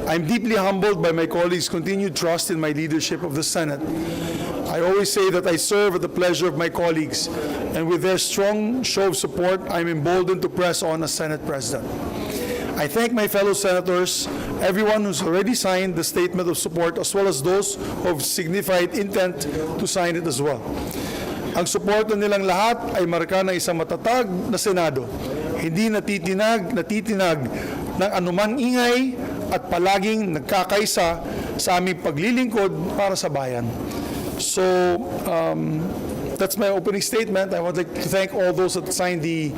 I'm deeply humbled by my colleagues' continued trust in my leadership of the Senate. I always say that I serve at the pleasure of my colleagues, and with their strong show of support, I'm emboldened to press on as Senate President. I thank my fellow senators, everyone who's already signed the statement of support, as well as those who have signified intent to sign it as well. Ang suporta nilang lahat ay marka ng isang matatag na Senado, hindi natitinag ng anumang ingay at palaging nagkakaisa sa aming paglilingkod para sa bayan. So, that's my opening statement. I would like to thank all those that signed the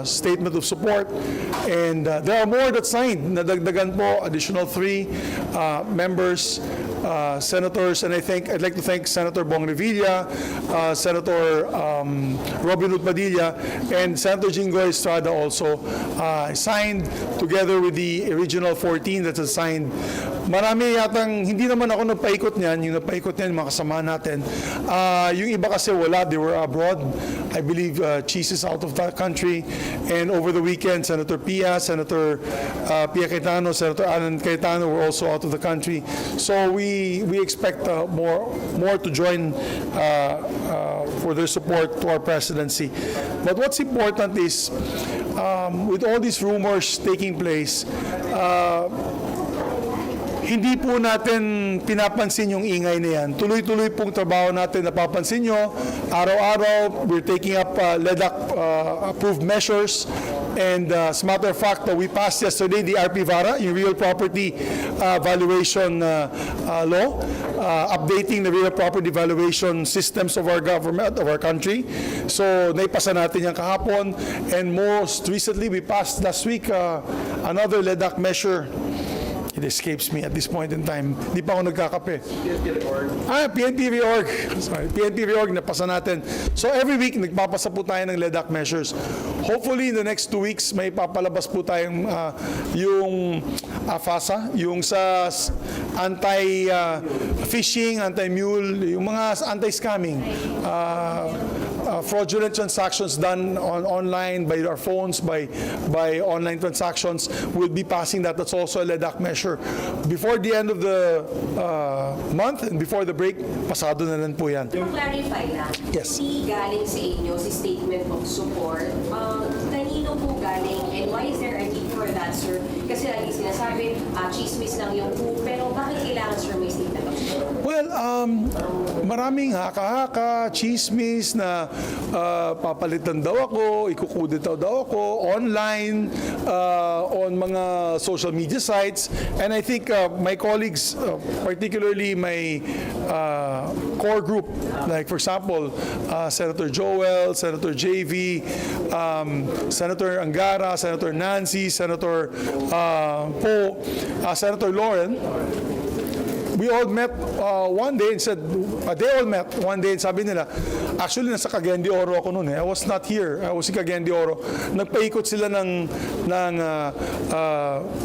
statement of support. And there are more that signed. Nadagdagan po, additional 3 members, senators, and I'd like to thank Senator Bong Revilla, Senator Padilla, and Senator Jinggoy Estrada also signed together with the original 14 that has signed. Marami yatang, hindi naman ako nagpaikot niyan, yung nagpaikot niyan, mga kasamahan natin. Yung iba kasi wala, they were abroad. I believe Cheese is out of that country. And over the weekend, Senator Pia, Senator Pia Cayetano, Senator Alan Cayetano were also out of the country. So we expect more to join for their support to our presidency. But what's important is, with all these rumors taking place, hindi po natin pinapansin yung ingay na yan. Tuloy-tuloy pong trabaho natin, napapansin nyo. Araw-araw, we're taking up LEDAC-approved measures. And as a matter of fact, we passed yesterday the RP-VARA, yung Real Property Valuation Law, updating the real property valuation systems of our government, of our country. So, naipasa natin yan kahapon. And most recently, we passed last week another LEDAC measure. It escapes me at this point in time. Di pa ako nagkakape. PNP reorg. Sorry, PNP reorg, napasa natin. So every week, nagpapasa po tayo ng LEDAC measures. Hopefully, in the next 2 weeks, may papalabas po tayong yung FASA, yung sa anti-phishing, anti-mule, yung mga anti-scamming. Fraudulent transactions done online by our phones, by online transactions, we'll be passing that. That's also a LEDAC measure. Before the end of the month and before the break, pasado na lang po yan. Clarify lang, yes. Hindi galing sa inyo si statement of support. Kanino po galing and why is there a need for that, sir? Kasi lagi sinasabi, chismis lang yung po, pero bakit kailangan, sir, may statement of support? Well, maraming haka-haka, chismis na papalitan daw ako, ikukudeta daw ako, online, on mga social media sites. And I think my colleagues, particularly my core group, like for example, Senator Joel, Senator JV, Senator Angara, Senator Nancy, Senator Po, Senator Lauren, we all met one day and said, they all met one day and sabi nila, actually nasa Cagayan de Oro ako noon. I was not here. I was in Cagayan de Oro. Nagpaikot sila ng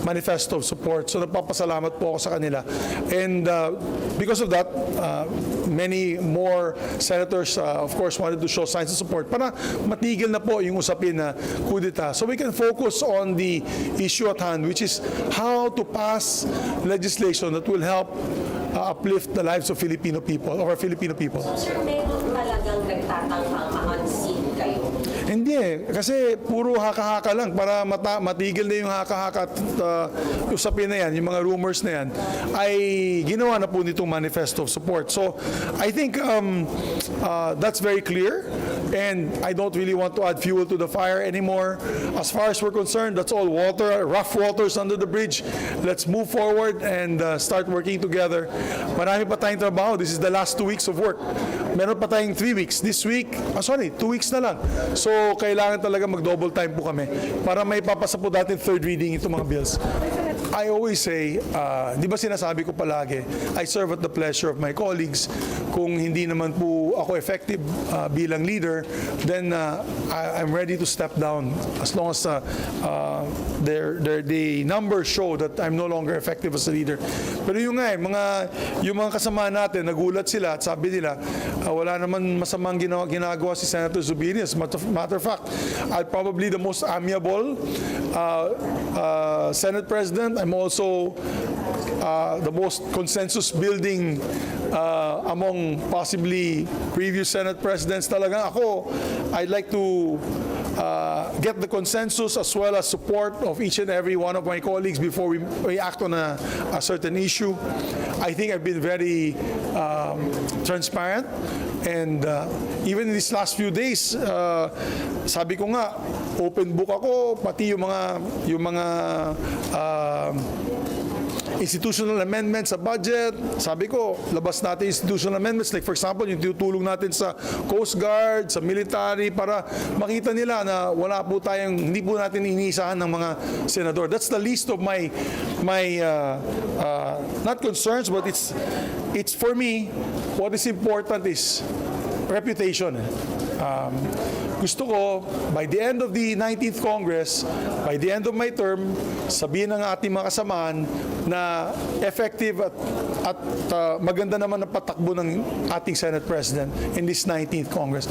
manifesto of support. So nagpapasalamat po ako sa kanila. And because of that, many more senators, of course, wanted to show signs of support para matigil na po yung usapin na kudeta. So we can focus on the issue at hand, which is how to pass legislation that will help uplift the lives of Filipino people, or Filipino people. So, sir, meron talagang nagtatangkang ma-unseen kayo? Hindi kasi puro haka-haka lang para matigil na yung haka-haka at usapin na yan, yung mga rumors na yan, ay ginawa na po nitong manifesto of support. So, I think that's very clear, and I don't really want to add fuel to the fire anymore. As far as we're concerned, that's all water, rough waters under the bridge. Let's move forward and start working together. Marami pa tayong trabaho. This is the last 2 weeks of work. Meron pa tayong 3 weeks. This week, 2 weeks na lang. So, kailangan talaga mag-double time po kami para may papasa po natin third reading itong mga bills. I always say, di ba sinasabi ko palagi, I serve at the pleasure of my colleagues. Kung hindi naman po ako effective bilang leader, then I'm ready to step down as long as the numbers show that I'm no longer effective as a leader. Pero yung mga kasama natin, nagulat sila at sabi nila, wala naman masamang ginagawa si Senator Zubiri. As a matter of fact, I'm probably the most amiable Senate President. I'm I'm also the most consensus-building among possibly previous Senate presidents. Talagang ako, I'd like to get the consensus as well as support of each and every one of my colleagues before we act on a certain issue. I think I've been very transparent, and even in these last few days, sabi ko nga, open book ako, pati yung mga institutional amendments sa budget. Sabi ko, labas natin institutional amendments. Like for example, yung tutulong natin sa Coast Guard, sa military, para makita nila na wala po tayong, hindi po natin iniisahan ng mga senador. That's the least of my not concerns, but it's for me, what is important is reputation. Gusto ko, by the end of the 19th Congress, by the end of my term, sabihin ng ating mga kasamahan na effective at maganda naman ang patakbo ng ating Senate President in this 19th Congress.